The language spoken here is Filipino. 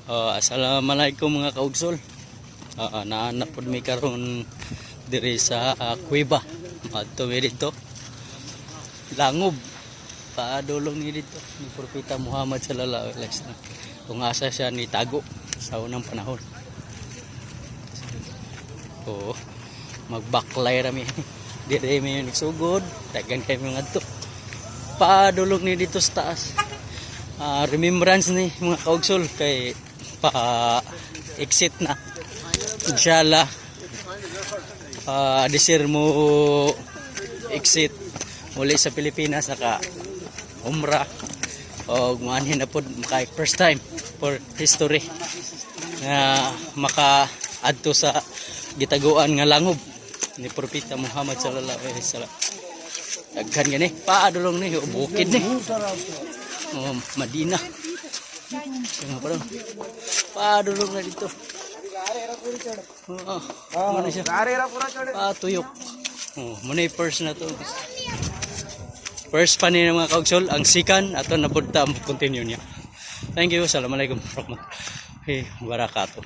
Assalamualaikum mga kaugsol. Naanap po mi karon diri sa kuweba. Adto mi dito. Langob. Paadulong ni dito ni Propeta Muhammad sallallahu alaihi wasallam. Kung asa siya ni tago sa unang panahon. Magbaklay rami. Diri mi nagsugod, dagan kay mga adto. Paadulong ni dito sa taas. Remembrance ni mga kaugsol kay exit na inshallah. Desir mo exit muli sa Pilipinas naka umrah o gumanin na po maka first time for history na maka adto sa gitaguan nga langob ni Propeta Muhammad sallallahu alaihi wasallam. Daghan gani paadulong ni bukid ni Madina. Nga pa paadulong na dito. Mana siya? Tuyok. Muna yung first na to. First pa niya mga kaugsol. Ang sikan ato na punta. Continue niya. Thank you. Assalamualaikum warahmatullahi wabarakatuh.